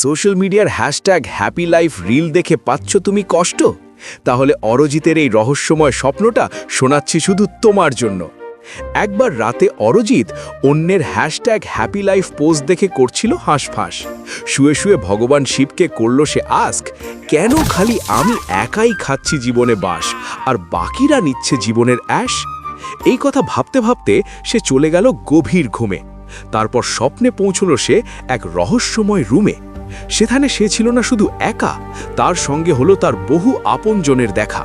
Social মিডিয়ার hashtag happy life reel দেখে পাচ্ছ তুমি কষ্ট? তাহলে অরজিতের এই রহস্যময় স্বপ্নটা শোনাচ্ছি শুধু তোমার জন্য। একবার রাতে অরজিৎ অন্যের হ্যাশট্যাগ হ্যাপি লাইফ পোস্ট দেখে করছিল হাঁসফাঁস। শুয়ে শুয়ে ভগবান শিবকে করল সে আস্ক, কেন খালি আমি একাই খাচ্ছি জীবনে বাস আর বাকিরা নিচ্ছে জীবনের অ্যাশ? এই কথা ভাবতে ভাবতে সে চলে গেল গভীর ঘুমে। তারপর স্বপ্নে পৌঁছল সে এক রহস্যময় রুমে। সেখানে সে ছিল না শুধু একা, তার সঙ্গে হলো তার বহু আপনজনের দেখা।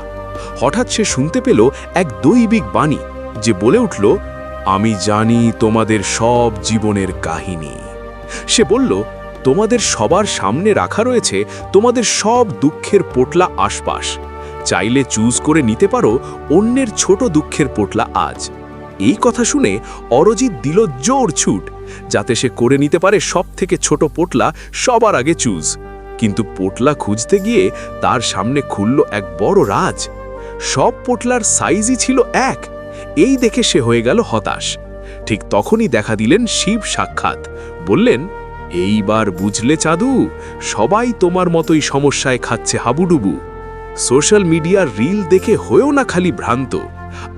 হঠাৎ সে শুনতে পেল এক দৈবিক বাণী, যে বলে উঠল, আমি জানি তোমাদের সব জীবনের কাহিনী। সে বলল, তোমাদের সবার সামনে রাখা রয়েছে তোমাদের সব দুঃখের পোটলা আশপাশ। চাইলে চুজ করে নিতে পারো অন্যের ছোট দুঃখের পোটলা আজ। এই কথা শুনে অরজিৎ দিল জোর ছুট, যাতে সে করে নিতে পারে সব থেকে ছোট পোটলা সবার আগে চুজ। কিন্তু পোটলা খুঁজতে গিয়ে তার সামনে খুলল এক বড় রাজ। সব পোটলার সাইজই ছিল এক। এই দেখে সে হয়ে গেল হতাশ। ঠিক তখনই দেখা দিলেন শিব সাক্ষাৎ। বললেন, এইবার বুঝলে চাঁদু, সবাই তোমার মতোই সমস্যায় খাচ্ছে হাবুডুবু। সোশ্যাল মিডিয়ার রিল দেখে হয়েও না খালি ভ্রান্ত।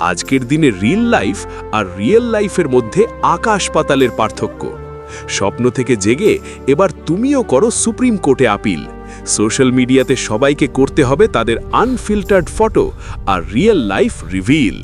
আজকের দিনে রিল লাইফ আর রিয়েল লাইফের মধ্যে আকাশ পাতালের পার্থক্য। স্বপ্ন থেকে জেগে এবার তুমিও করো সুপ্রিম কোর্টে আপিল। সোশ্যাল মিডিয়াতে সবাইকে করতে হবে তাদের আনফিল্টার্ড ফটো আর রিয়েল লাইফ রিভিল।